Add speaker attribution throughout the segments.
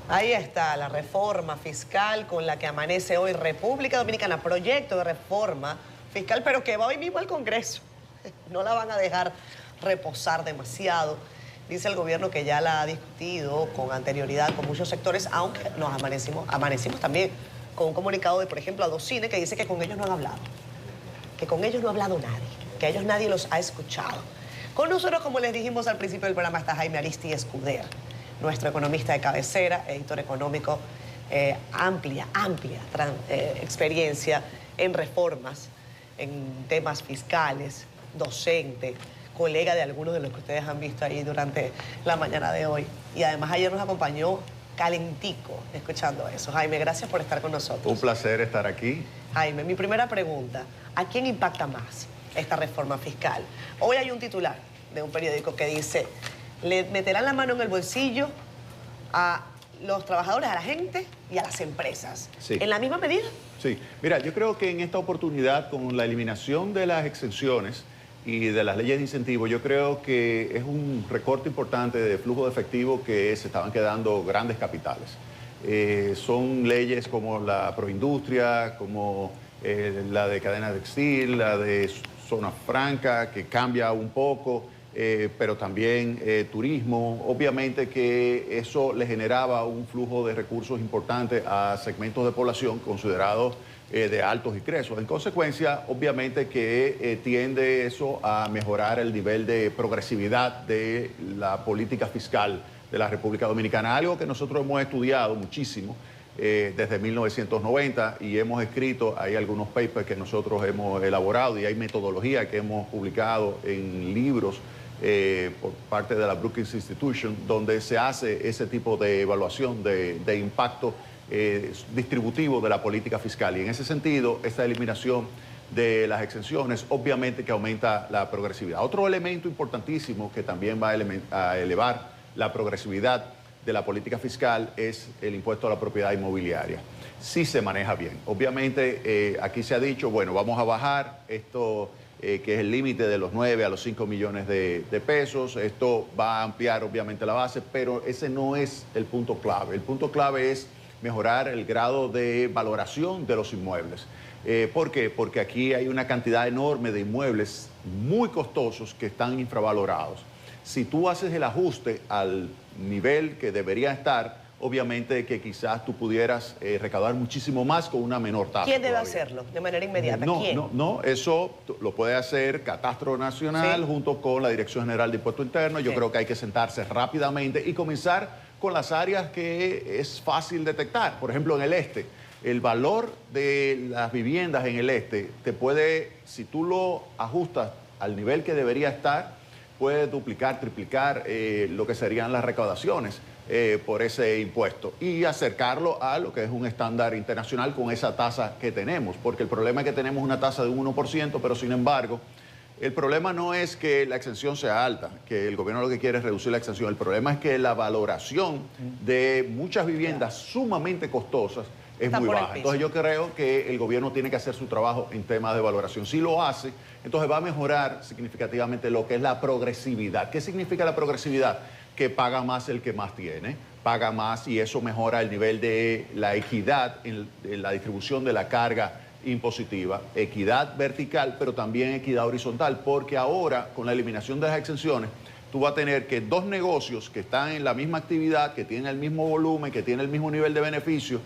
Speaker 1: Ahí está la reforma fiscal con la que amanece hoy República Dominicana, proyecto de reforma fiscal, pero que va hoy mismo al Congreso. No la van a dejar reposar demasiado. Dice el gobierno que ya la ha discutido con anterioridad con muchos sectores, aunque nos amanecimos también con un comunicado de, por ejemplo, Adocine, que dice que con ellos no han hablado, que con ellos no ha hablado nadie, que a ellos nadie los ha escuchado. Con nosotros, como les dijimos al principio del programa, está Jaime Aristi Escuder, nuestro economista de cabecera, editor económico, amplia experiencia en reformas, en temas fiscales, docente, colega de algunos de los que ustedes han visto ahí durante la mañana de hoy. Y además ayer nos acompañó calentico escuchando eso. Jaime, gracias por estar con nosotros.
Speaker 2: Un placer estar aquí.
Speaker 1: Jaime, mi primera pregunta, ¿a quién impacta más esta reforma fiscal? Hoy hay un titular de un periódico que dice: le meterán la mano en el bolsillo a los trabajadores, a la gente y a las empresas.
Speaker 2: Sí.
Speaker 1: ¿En la misma medida?
Speaker 2: Sí. Mira, yo creo que en esta oportunidad, con la eliminación de las exenciones y de las leyes de incentivo, yo creo que es un recorte importante de flujo de efectivo que se estaban quedando grandes capitales. Son leyes como la proindustria, como la de cadena textil, la de zona franca, que cambia un poco, pero también turismo. Obviamente que eso le generaba un flujo de recursos importante a segmentos de población considerados de altos ingresos. En consecuencia, obviamente que tiende eso a mejorar el nivel de progresividad de la política fiscal de la República Dominicana, algo que nosotros hemos estudiado muchísimo desde 1990 y hemos escrito, hay algunos papers que nosotros hemos elaborado y hay metodología que hemos publicado en libros por parte de la Brookings Institution, donde se hace ese tipo de evaluación de impacto distributivo de la política fiscal. Y en ese sentido, esta eliminación de las exenciones obviamente que aumenta la progresividad. Otro elemento importantísimo que también va a elevar la progresividad de la política fiscal es el impuesto a la propiedad inmobiliaria. Sí se maneja bien. Obviamente aquí se ha dicho, bueno, vamos a bajar esto que es el límite de los 9 a los 5 millones de pesos. Esto va a ampliar obviamente la base, pero ese no es el punto clave. El punto clave es mejorar el grado de valoración de los inmuebles. ¿Por qué? Porque aquí hay una cantidad enorme de inmuebles muy costosos que están infravalorados. Si tú haces el ajuste al nivel que debería estar, obviamente que quizás tú pudieras recaudar muchísimo más con una menor tasa.
Speaker 1: ¿Quién debe
Speaker 2: todavía
Speaker 1: hacerlo de manera inmediata?
Speaker 2: No,
Speaker 1: ¿Quién?
Speaker 2: no, eso lo puede hacer Catastro Nacional, sí, junto con la Dirección General de Impuesto Interno. Yo creo que hay que sentarse rápidamente y comenzar con las áreas que es fácil detectar. Por ejemplo, en el este, el valor de las viviendas en el este te puede, si tú lo ajustas al nivel que debería estar, puede duplicar, triplicar lo que serían las recaudaciones por ese impuesto y acercarlo a lo que es un estándar internacional con esa tasa que tenemos, porque el problema es que tenemos una tasa de un 1%, pero sin embargo, el problema no es que la exención sea alta, que el gobierno lo que quiere es reducir la exención. El problema es que la valoración de muchas viviendas sumamente costosas es muy baja. Entonces yo creo que el gobierno tiene que hacer su trabajo en temas de valoración. Si lo hace, entonces va a mejorar significativamente lo que es la progresividad. ¿Qué significa la progresividad? Que paga más el que más tiene, paga más y eso mejora el nivel de la equidad en la distribución de la carga impositiva, equidad vertical, pero también equidad horizontal, porque ahora con la eliminación de las exenciones, tú vas a tener que dos negocios que están en la misma actividad, que tienen el mismo volumen, que tienen el mismo nivel de beneficio,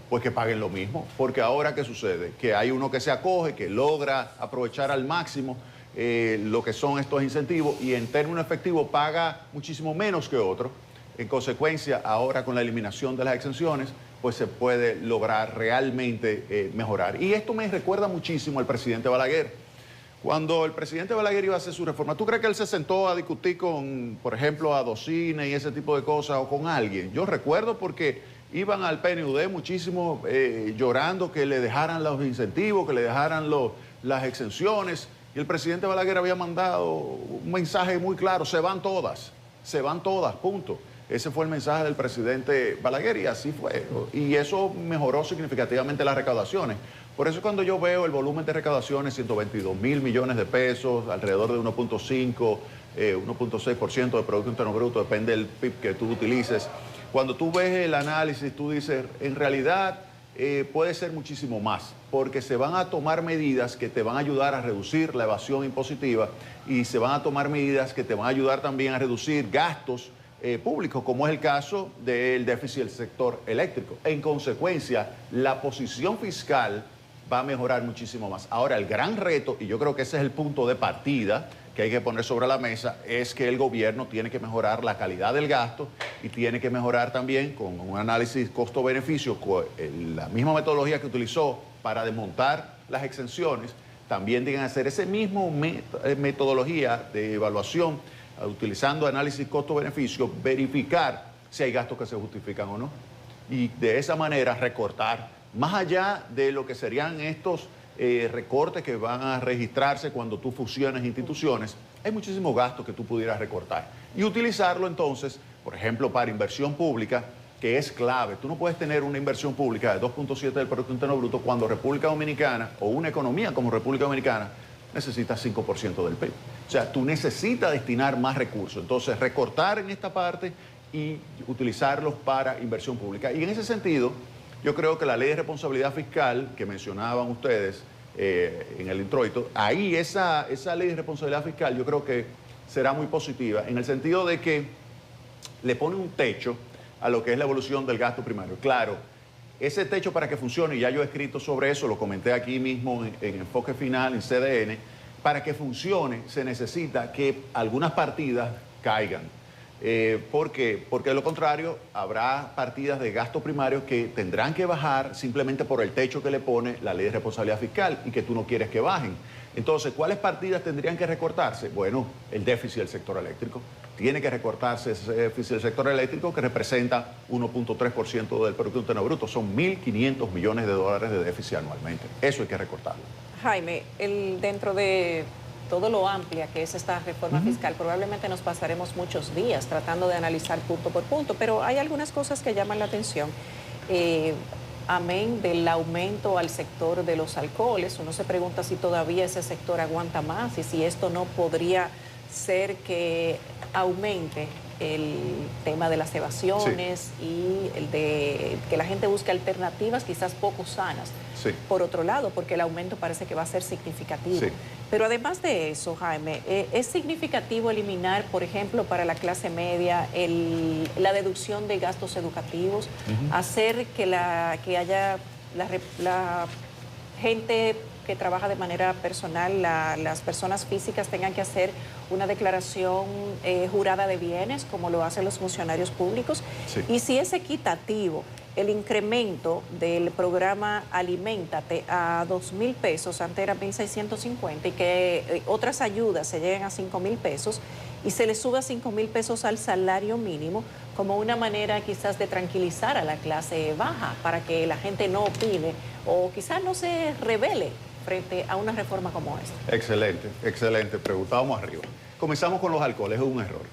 Speaker 2: pues que paguen lo mismo, porque ahora ¿qué sucede? Que hay uno que se acoge, que logra aprovechar al máximo lo que son estos incentivos y en términos efectivos paga muchísimo menos que otro. En consecuencia, ahora con la eliminación de las exenciones, pues se puede lograr realmente mejorar. Y esto me recuerda muchísimo al presidente Balaguer. Cuando el presidente Balaguer iba a hacer su reforma, ¿tú crees que él se sentó a discutir con, por ejemplo, a Adocine y ese tipo de cosas o con alguien? Yo recuerdo porque iban al PNUD muchísimo llorando que le dejaran los incentivos, que le dejaran las exenciones. Y el presidente Balaguer había mandado un mensaje muy claro: se van todas, punto. Ese fue el mensaje del presidente Balaguer y así fue. Y eso mejoró significativamente las recaudaciones. Por eso cuando yo veo el volumen de recaudaciones, 122 mil millones de pesos, alrededor de 1.5, 1.6% de Producto Interno Bruto, depende del PIB que tú utilices. Cuando tú ves el análisis, tú dices, en realidad puede ser muchísimo más, porque se van a tomar medidas que te van a ayudar a reducir la evasión impositiva y se van a tomar medidas que te van a ayudar también a reducir gastos públicos, como es el caso del déficit del sector eléctrico. En consecuencia, la posición fiscal va a mejorar muchísimo más. Ahora, el gran reto, y yo creo que ese es el punto de partida que hay que poner sobre la mesa, es que el gobierno tiene que mejorar la calidad del gasto y tiene que mejorar también con un análisis costo-beneficio, con la misma metodología que utilizó para desmontar las exenciones, también tienen que hacer esa misma metodología de evaluación, utilizando análisis costo-beneficio, verificar si hay gastos que se justifican o no. Y de esa manera recortar, más allá de lo que serían estos recortes que van a registrarse cuando tú fusiones instituciones, hay muchísimos gastos que tú pudieras recortar y utilizarlo entonces, por ejemplo, para inversión pública, que es clave. Tú no puedes tener una inversión pública de 2.7 del Producto Interno Bruto cuando República Dominicana o una economía como República Dominicana necesita 5% del PIB. O sea, tú necesitas destinar más recursos. Entonces, recortar en esta parte y utilizarlos para inversión pública. Y en ese sentido, yo creo que la ley de responsabilidad fiscal que mencionaban ustedes en el introito, ahí esa ley de responsabilidad fiscal yo creo que será muy positiva en el sentido de que le pone un techo a lo que es la evolución del gasto primario. Claro, ese techo para que funcione, y ya yo he escrito sobre eso, lo comenté aquí mismo en Enfoque Final, en CDN, para que funcione se necesita que algunas partidas caigan. ¿Por qué? Porque de lo contrario habrá partidas de gasto primario que tendrán que bajar simplemente por el techo que le pone la ley de responsabilidad fiscal y que tú no quieres que bajen. Entonces, ¿cuáles partidas tendrían que recortarse? Bueno, el déficit del sector eléctrico. Tiene que recortarse ese déficit del sector eléctrico que representa 1.3% del Producto Interno Bruto. Son 1.500 millones de dólares de déficit anualmente. Eso hay que recortarlo.
Speaker 3: Jaime, dentro de todo lo amplia que es esta reforma fiscal, probablemente nos pasaremos muchos días tratando de analizar punto por punto, pero hay algunas cosas que llaman la atención. Amén del aumento al sector de los alcoholes, uno se pregunta si todavía ese sector aguanta más y si esto no podría ser que aumente el tema de las evasiones y el de que la gente busque alternativas quizás poco sanas.
Speaker 2: Sí.
Speaker 3: Por otro lado, porque el aumento parece que va a ser significativo.
Speaker 2: Sí.
Speaker 3: Pero además de eso, Jaime, ¿es significativo eliminar, por ejemplo, para la clase media la deducción de gastos educativos, hacer que haya la gente que trabaja de manera personal, las personas físicas tengan que hacer una declaración jurada de bienes, como lo hacen los funcionarios públicos?
Speaker 2: Sí.
Speaker 3: Y si es equitativo el incremento del programa Aliméntate a 2.000 pesos, antes era 1.650, y que otras ayudas se lleguen a 5.000 pesos y se le sube a 5.000 pesos al salario mínimo, como una manera quizás de tranquilizar a la clase baja para que la gente no opine o quizás no se revele frente a una reforma como esta.
Speaker 2: Excelente, excelente. Preguntábamos arriba. Comenzamos con los alcoholes, es un error.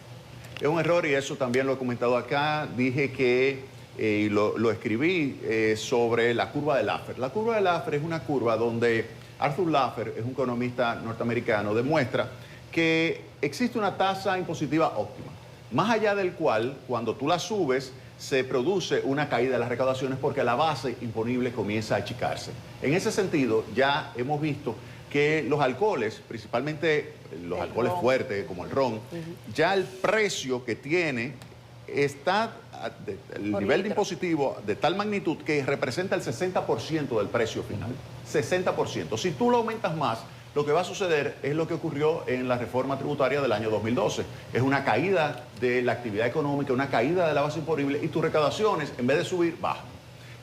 Speaker 2: Es un error y eso también lo he comentado acá. Dije que, y lo escribí sobre la curva de Laffer. La curva de Laffer es una curva donde Arthur Laffer, es un economista norteamericano, demuestra que existe una tasa impositiva óptima, más allá del cual, cuando tú la subes, se produce una caída de las recaudaciones porque la base imponible comienza a achicarse. En ese sentido, ya hemos visto que los alcoholes, principalmente los alcoholes fuertes como el ron, ya el precio que tiene está el nivel de impositivo de tal magnitud que representa el 60% del precio final. 60%. Si tú lo aumentas más, lo que va a suceder es lo que ocurrió en la reforma tributaria del año 2012. Es una caída de la actividad económica, una caída de la base imponible y tus recaudaciones, en vez de subir, bajan.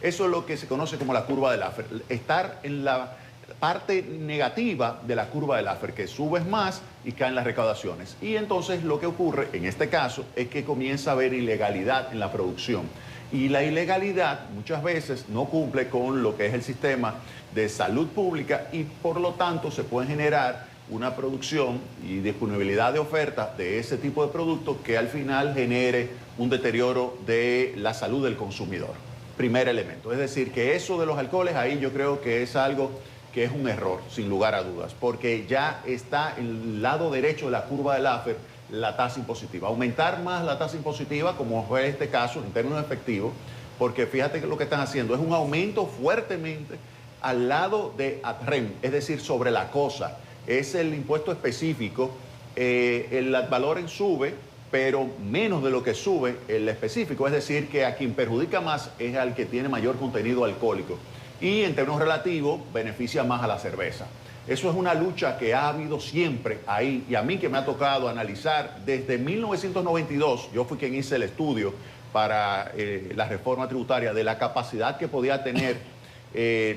Speaker 2: Eso es lo que se conoce como la curva de Laffer. Estar en la parte negativa de la curva de Laffer, que subes más y caen las recaudaciones. Y entonces lo que ocurre en este caso es que comienza a haber ilegalidad en la producción. Y la ilegalidad muchas veces no cumple con lo que es el sistema de salud pública y por lo tanto se puede generar una producción y disponibilidad de oferta de ese tipo de productos que al final genere un deterioro de la salud del consumidor. Primer elemento. Es decir, que eso de los alcoholes ahí yo creo que es algo que es un error, sin lugar a dudas, porque ya está en el lado derecho de la curva de Laffer la tasa impositiva, aumentar más la tasa impositiva, como fue este caso en términos efectivos, porque fíjate que lo que están haciendo es un aumento fuertemente al lado de ATREM, es decir, sobre la cosa. Es el impuesto específico, el ad valorem sube, pero menos de lo que sube el específico, es decir, que a quien perjudica más es al que tiene mayor contenido alcohólico. Y en términos relativos, beneficia más a la cerveza. Eso es una lucha que ha habido siempre ahí, y a mí que me ha tocado analizar desde 1992, yo fui quien hice el estudio para la reforma tributaria de la capacidad que podía tener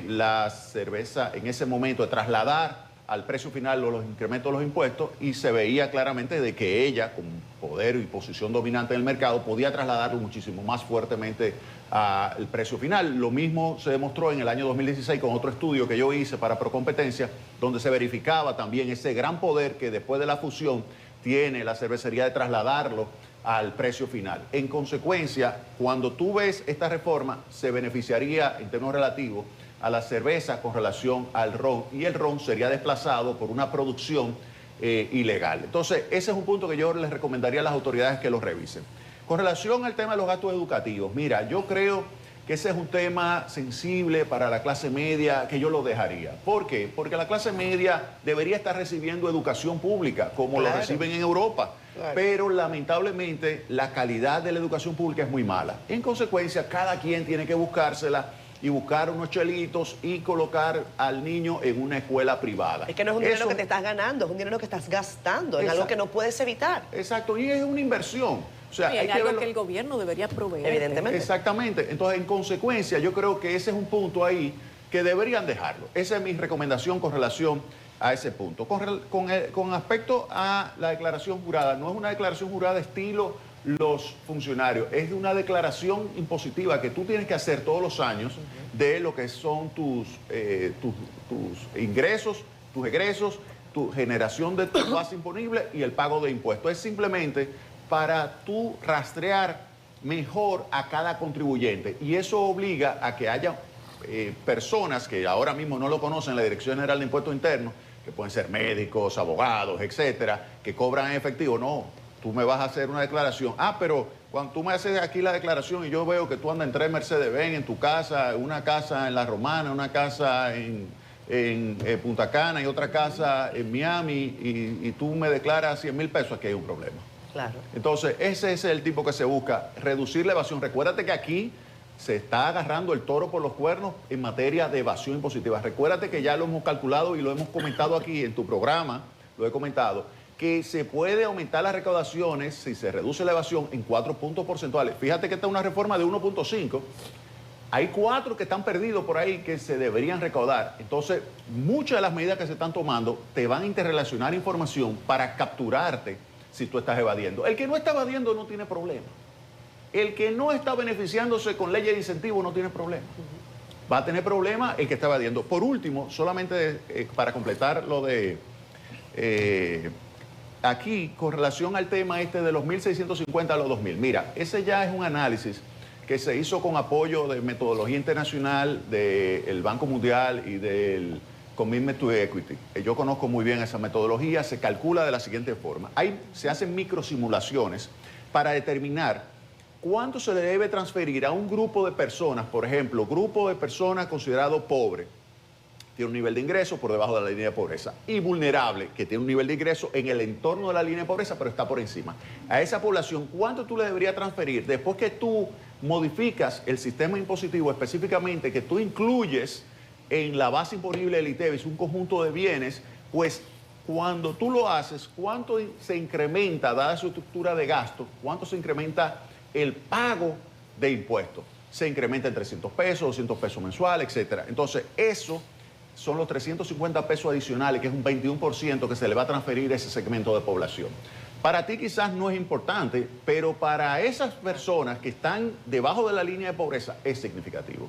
Speaker 2: la cerveza en ese momento de trasladar al precio final los incrementos de los impuestos, y se veía claramente de que ella, con poder y posición dominante en el mercado, podía trasladarlo muchísimo más fuertemente al precio final. Lo mismo se demostró en el año 2016 con otro estudio que yo hice para Procompetencia, donde se verificaba también ese gran poder que después de la fusión tiene la cervecería de trasladarlo al precio final. En consecuencia, cuando tú ves esta reforma, se beneficiaría en términos relativos a la cerveza con relación al ron, y el ron sería desplazado por una producción ilegal. Entonces, ese es un punto que yo les recomendaría a las autoridades que lo revisen. Con relación al tema de los gastos educativos, mira, yo creo que ese es un tema sensible para la clase media, que yo lo dejaría. ¿Por qué? Porque la clase media debería estar recibiendo educación pública, como lo reciben en Europa. Claro. Pero lamentablemente la calidad de la educación pública es muy mala. En consecuencia, cada quien tiene que buscársela y buscar unos chelitos y colocar al niño en una escuela privada.
Speaker 1: Es que no es un dinero que te estás ganando, es un dinero que estás gastando, es algo que no puedes evitar.
Speaker 2: Exacto, y es una inversión. O sea,
Speaker 3: y hay algo que el gobierno debería proveer.
Speaker 1: Evidentemente.
Speaker 2: Exactamente. Entonces, en consecuencia, yo creo que ese es un punto ahí que deberían dejarlo. Esa es mi recomendación con relación a ese punto. Con respecto a la declaración jurada, no es una declaración jurada estilo los funcionarios, es una declaración impositiva que tú tienes que hacer todos los años de lo que son tus ingresos, tus egresos, tu generación de tu base imponible y el pago de impuestos. Es simplemente para tú rastrear mejor a cada contribuyente, y eso obliga a que haya personas que ahora mismo no lo conocen, la Dirección General de Impuestos Internos, que pueden ser médicos, abogados, etcétera, que cobran en efectivo. No, tú me vas a hacer una declaración. Pero cuando tú me haces aquí la declaración y yo veo que tú andas en 3 Mercedes-Benz en tu casa, una casa en La Romana, una casa en Punta Cana y otra casa en Miami, y tú me declaras 100.000 pesos, aquí hay un problema.
Speaker 1: Claro.
Speaker 2: Entonces, ese es el tipo que se busca, reducir la evasión. Recuérdate que aquí se está agarrando el toro por los cuernos en materia de evasión impositiva. Recuérdate que ya lo hemos calculado y lo hemos comentado aquí en tu programa, lo he comentado, que se puede aumentar las recaudaciones si se reduce la evasión en 4 puntos porcentuales. Fíjate que esta es una reforma de 1.5. Hay 4 que están perdidos por ahí que se deberían recaudar. Entonces, muchas de las medidas que se están tomando te van a interrelacionar información para capturarte si tú estás evadiendo. El que no está evadiendo no tiene problema. El que no está beneficiándose con leyes de incentivo no tiene problema. Va a tener problema el que está evadiendo. Por último, solamente para completar lo de aquí, con relación al tema este de los 1.650 a los 2.000. Mira, ese ya es un análisis que se hizo con apoyo de metodología internacional del Banco Mundial y del Commitment to Equity. Yo conozco muy bien esa metodología. Se calcula de la siguiente forma. Se hacen microsimulaciones para determinar cuánto se le debe transferir a un grupo de personas, por ejemplo, grupo de personas considerado pobre, tiene un nivel de ingreso por debajo de la línea de pobreza, y vulnerable, que tiene un nivel de ingreso en el entorno de la línea de pobreza, pero está por encima. A esa población, ¿cuánto tú le deberías transferir después que tú modificas el sistema impositivo, específicamente que tú incluyes en la base imponible del ITEVIS un conjunto de bienes? Pues cuando tú lo haces, ¿cuánto se incrementa, dada su estructura de gasto, cuánto se incrementa el pago de impuestos? Se incrementa en 300 pesos, 200 pesos mensuales, etcétera. Entonces, eso son los 350 pesos adicionales, que es un 21% que se le va a transferir a ese segmento de población. Para ti quizás no es importante, pero para esas personas que están debajo de la línea de pobreza es significativo.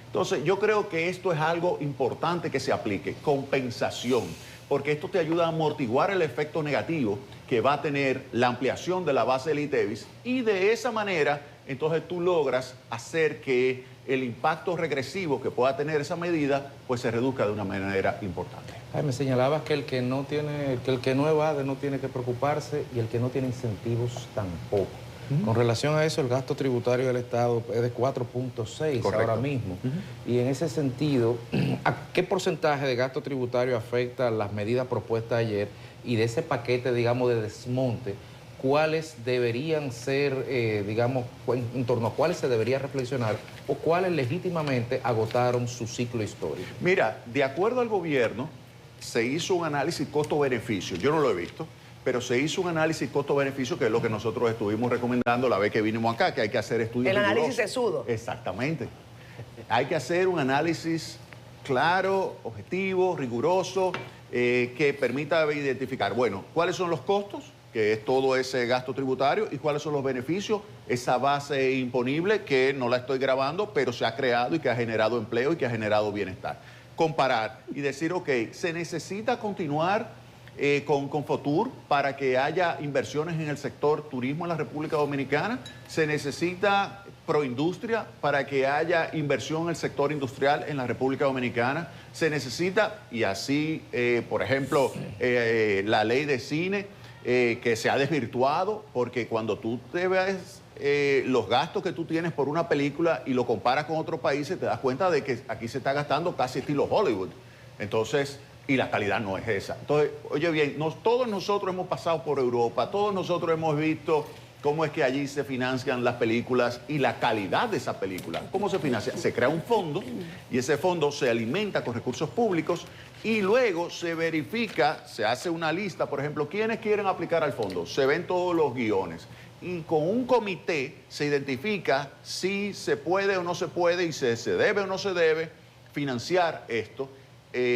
Speaker 2: Entonces, yo creo que esto es algo importante que se aplique, compensación, porque esto te ayuda a amortiguar el efecto negativo que va a tener la ampliación de la base del ITEVIS, y de esa manera entonces tú logras hacer que el impacto regresivo que pueda tener esa medida, pues se reduzca de una manera importante.
Speaker 4: Ay, me señalabas que el que no evade no tiene que preocuparse y el que no tiene incentivos tampoco. Con relación a eso, el gasto tributario del Estado es de 4.6 ahora mismo. Y en ese sentido, ¿a qué porcentaje de gasto tributario afecta las medidas propuestas ayer? Y de ese paquete, digamos, de desmonte, ¿cuáles deberían ser, digamos, en torno a cuáles se debería reflexionar o cuáles legítimamente agotaron su ciclo histórico?
Speaker 2: Mira, de acuerdo al gobierno, se hizo un análisis costo-beneficio. Yo no lo he visto, pero se hizo un análisis costo-beneficio, que es lo que nosotros estuvimos recomendando la vez que vinimos acá, que hay que hacer estudios
Speaker 1: El análisis
Speaker 2: rigurosos.
Speaker 1: sesudo.
Speaker 2: Exactamente. Hay que hacer un análisis claro, objetivo, riguroso, que permita identificar, bueno, cuáles son los costos, que es todo ese gasto tributario, y cuáles son los beneficios, esa base imponible que no la estoy grabando, pero se ha creado y que ha generado empleo y que ha generado bienestar. Comparar y decir, ok, se necesita continuar con Fotur para que haya inversiones en el sector turismo en la República Dominicana, se necesita Proindustria para que haya inversión en el sector industrial en la República Dominicana, se necesita, y así, por ejemplo, la ley de cine, que se ha desvirtuado, porque cuando tú te ves los gastos que tú tienes por una película y lo comparas con otros países, te das cuenta de que aquí se está gastando casi estilo Hollywood. Entonces, y la calidad no es esa. Entonces, oye bien, todos nosotros hemos pasado por Europa, todos nosotros hemos visto cómo es que allí se financian las películas y la calidad de esa película. ¿Cómo se financia? Se crea un fondo y ese fondo se alimenta con recursos públicos y luego se verifica, se hace una lista, por ejemplo, ¿quiénes quieren aplicar al fondo? Se ven todos los guiones y con un comité se identifica si se puede o no se puede y si se debe o no se debe financiar esto.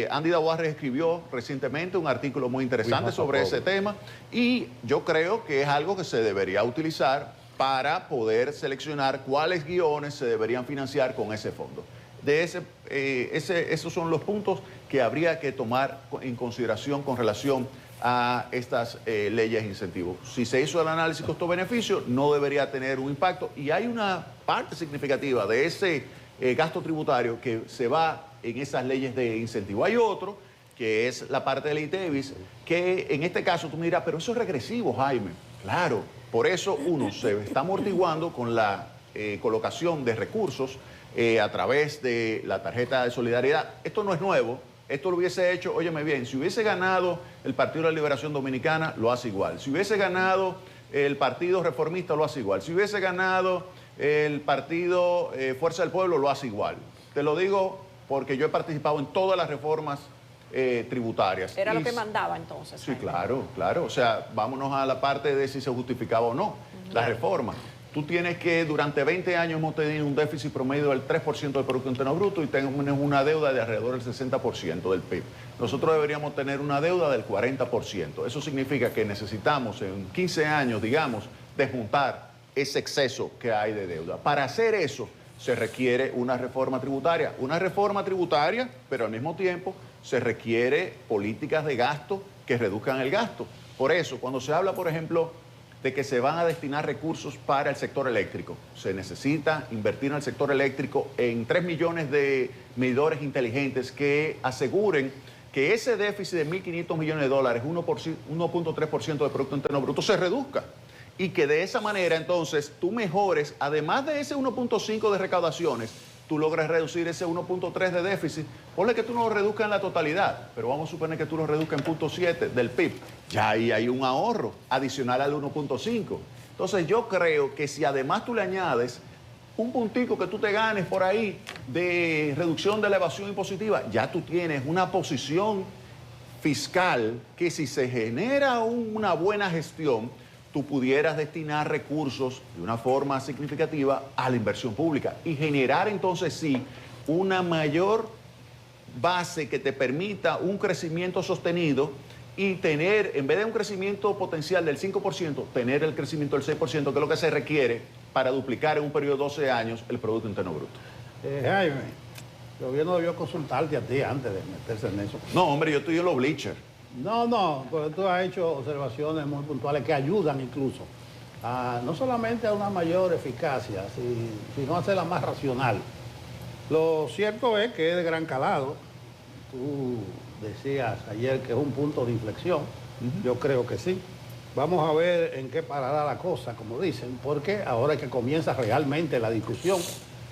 Speaker 2: Andy Dawarre escribió recientemente un artículo muy interesante sobre ese tema y yo creo que es algo que se debería utilizar para poder seleccionar cuáles guiones se deberían financiar con ese fondo. Esos son los puntos que habría que tomar en consideración con relación a estas leyes de incentivos. Si se hizo el análisis costo-beneficio, no debería tener un impacto y hay una parte significativa de ese gasto tributario que se va en esas leyes de incentivo. Hay otro, que es la parte del ITEVIS, que en este caso tú me dirás, pero eso es regresivo, Jaime. Claro, por eso uno se está amortiguando con la colocación de recursos a través de la tarjeta de solidaridad. Esto no es nuevo, esto lo hubiese hecho, óyeme bien, si hubiese ganado el Partido de la Liberación Dominicana, lo hace igual. Si hubiese ganado el Partido Reformista, lo hace igual. Si hubiese ganado el Partido Fuerza del Pueblo, lo hace igual. Te lo digo porque yo he participado en todas las reformas tributarias.
Speaker 3: Era lo que mandaba entonces.
Speaker 2: Sí, claro, claro. O sea, vámonos a la parte de si se justificaba o no. La reforma. Tú tienes que, durante 20 años hemos tenido un déficit promedio del 3% del Producto Interno Bruto y tenemos una deuda de alrededor del 60% del PIB. Nosotros deberíamos tener una deuda del 40%. Eso significa que necesitamos en 15 años, digamos, desmontar ese exceso que hay de deuda. Para hacer eso se requiere una reforma tributaria. Una reforma tributaria, pero al mismo tiempo se requiere políticas de gasto que reduzcan el gasto. Por eso, cuando se habla, por ejemplo, de que se van a destinar recursos para el sector eléctrico, se necesita invertir en el sector eléctrico en 3 millones de medidores inteligentes que aseguren que ese déficit de 1.500 millones de dólares, 1.3% del Producto Interno Bruto, se reduzca. Y que de esa manera, entonces, tú mejores, además de ese 1.5 de recaudaciones, tú logras reducir ese 1.3 de déficit. Ponle que tú no lo reduzcas en la totalidad, pero vamos a suponer que tú lo reduzcas en 0.7 del PIB. Ya ahí hay un ahorro adicional al 1.5. Entonces, yo creo que si además tú le añades un puntico que tú te ganes por ahí de reducción de la evasión impositiva, ya tú tienes una posición fiscal que si se genera una buena gestión, tú pudieras destinar recursos de una forma significativa a la inversión pública y generar entonces sí una mayor base que te permita un crecimiento sostenido y tener, en vez de un crecimiento potencial del 5%, tener el crecimiento del 6%, que es lo que se requiere para duplicar en un periodo de 12 años el Producto Interno Bruto.
Speaker 5: Jaime, el gobierno debió consultarte a ti antes de meterse en eso.
Speaker 2: No, hombre, yo estoy en los bleachers.
Speaker 5: No, porque tú has hecho observaciones muy puntuales que ayudan incluso no solamente a una mayor eficacia, sino a hacerla más racional. Lo cierto es que es de gran calado. Tú decías ayer que es un punto de inflexión. Yo creo que sí. Vamos a ver en qué parará la cosa, como dicen, porque ahora es que comienza realmente la discusión.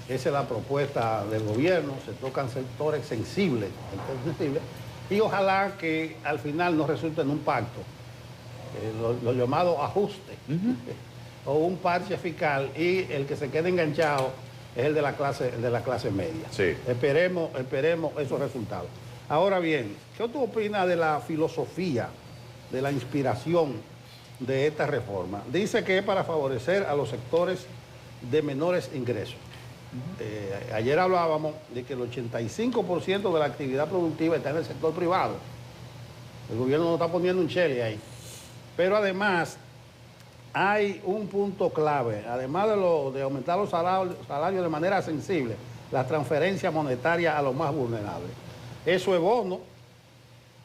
Speaker 5: Esa es la propuesta del gobierno. Se tocan sectores sensibles, y ojalá que al final no resulte en un pacto, lo llamado ajuste, o un parche fiscal, y el que se quede enganchado es el de la clase media.
Speaker 2: Sí.
Speaker 5: Esperemos esos resultados. Ahora bien, ¿qué tú opinas de la filosofía, de la inspiración de esta reforma? Dice que es para favorecer a los sectores de menores ingresos. Ayer hablábamos de que el 85% de la actividad productiva está en el sector privado. El gobierno no está poniendo un chele ahí. Pero además hay un punto clave, además de aumentar los salarios de manera sensible, la transferencia monetaria a los más vulnerables. Eso es bono,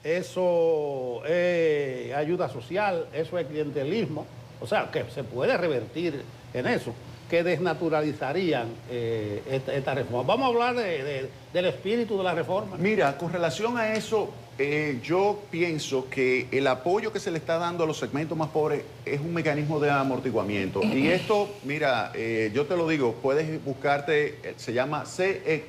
Speaker 5: eso es ayuda social, eso es clientelismo. O sea, que se puede revertir en eso, que desnaturalizarían esta reforma. Vamos a hablar del espíritu de la reforma.
Speaker 2: Mira, con relación a eso, yo pienso que el apoyo que se le está dando a los segmentos más pobres es un mecanismo de amortiguamiento. Y esto, mira, yo te lo digo, puedes buscarte, se llama CEQ,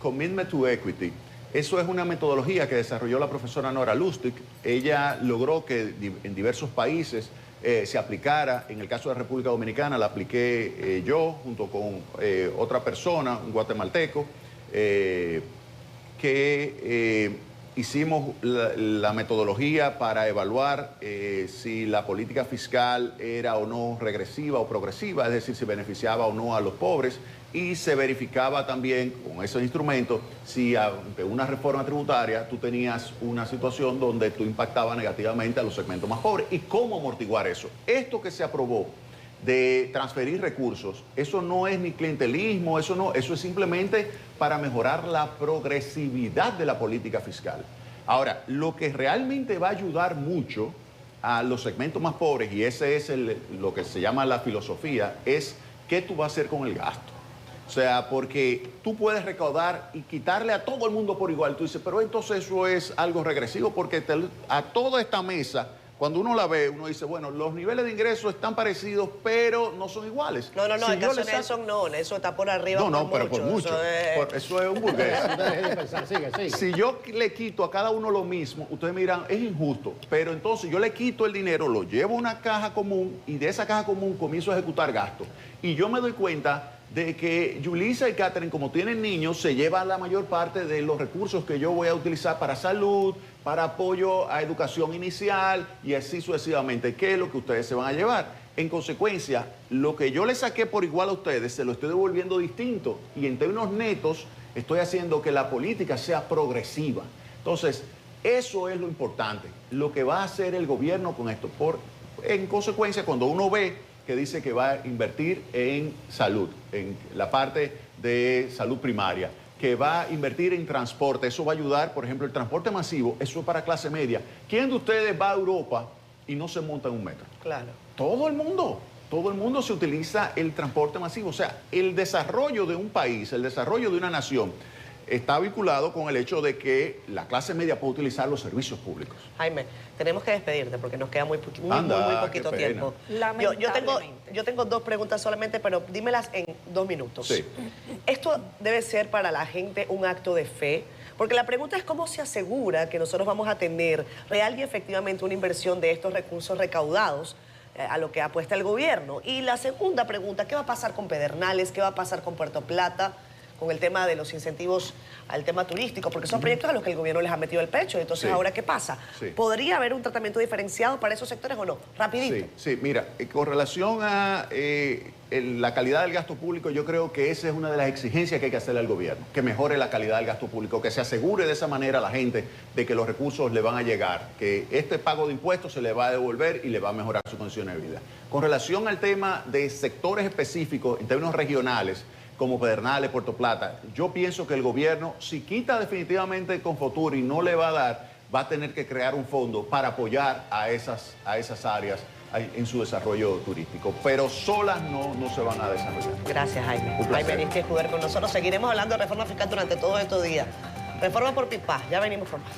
Speaker 2: Commitment to Equity. Eso es una metodología que desarrolló la profesora Nora Lustig. Ella logró que en diversos países se aplicara. En el caso de República Dominicana la apliqué yo junto con otra persona, un guatemalteco, que hicimos la metodología para evaluar si la política fiscal era o no regresiva o progresiva, es decir, si beneficiaba o no a los pobres, y se verificaba también con esos instrumentos si ante una reforma tributaria tú tenías una situación donde tú impactabas negativamente a los segmentos más pobres y cómo amortiguar eso. Esto que se aprobó de transferir recursos, eso no es ni clientelismo, eso es simplemente para mejorar la progresividad de la política fiscal. Ahora, lo que realmente va a ayudar mucho a los segmentos más pobres, y ese es lo que se llama la filosofía, es qué tú vas a hacer con el gasto. O sea, porque tú puedes recaudar y quitarle a todo el mundo por igual. Tú dices, pero entonces eso es algo regresivo, porque a toda esta mesa, cuando uno la ve, uno dice, bueno, los niveles de ingresos están parecidos, pero no son iguales.
Speaker 1: No, en el caso de Nelson no, eso está por arriba.
Speaker 2: Pero por mucho. Eso es un burgués. Si yo le quito a cada uno lo mismo, ustedes miran, es injusto, pero entonces yo le quito el dinero, lo llevo a una caja común y de esa caja común comienzo a ejecutar gastos. Y yo me doy cuenta de que Yulisa y Catherine, como tienen niños, se llevan la mayor parte de los recursos que yo voy a utilizar para salud, para apoyo a educación inicial y así sucesivamente. ¿Qué es lo que ustedes se van a llevar? En consecuencia, lo que yo le saqué por igual a ustedes, se lo estoy devolviendo distinto. Y en términos netos, estoy haciendo que la política sea progresiva. Entonces, eso es lo importante, lo que va a hacer el gobierno con esto. En consecuencia, cuando uno ve que dice que va a invertir en salud, en la parte de salud primaria, que va a invertir en transporte, eso va a ayudar, por ejemplo, el transporte masivo, eso es para clase media. ¿Quién de ustedes va a Europa y no se monta en un metro?
Speaker 1: Claro.
Speaker 2: Todo el mundo se utiliza el transporte masivo. O sea, el desarrollo de un país, el desarrollo de una nación, está vinculado con el hecho de que la clase media puede utilizar los servicios públicos.
Speaker 1: Jaime, tenemos que despedirte porque nos queda muy poquito tiempo. Yo tengo dos preguntas solamente, pero dímelas en 2 minutos.
Speaker 2: Sí.
Speaker 1: Esto debe ser para la gente un acto de fe, porque la pregunta es cómo se asegura que nosotros vamos a tener real y efectivamente una inversión de estos recursos recaudados a lo que apuesta el gobierno. Y la segunda pregunta, ¿qué va a pasar con Pedernales? ¿Qué va a pasar con Puerto Plata? Con el tema de los incentivos al tema turístico, porque son proyectos a los que el gobierno les ha metido el pecho. Entonces, ¿ahora qué pasa?
Speaker 2: Sí.
Speaker 1: ¿Podría haber un tratamiento diferenciado para esos sectores o no? Rapidito.
Speaker 2: Sí, mira, con relación a la calidad del gasto público, yo creo que esa es una de las exigencias que hay que hacerle al gobierno, que mejore la calidad del gasto público, que se asegure de esa manera a la gente de que los recursos le van a llegar, que este pago de impuestos se le va a devolver y le va a mejorar su condición de vida. Con relación al tema de sectores específicos, en términos regionales, como Pedernales, Puerto Plata, yo pienso que el gobierno, si quita definitivamente Confotur y no le va a dar, va a tener que crear un fondo para apoyar a esas áreas, en su desarrollo turístico. Pero solas no se van a desarrollar.
Speaker 1: Gracias, Jaime.
Speaker 2: Un placer.
Speaker 1: Jaime Arisque Escudero con nosotros. Seguiremos hablando de reforma fiscal durante todos estos días. Reforma por Pipa. Ya venimos con más.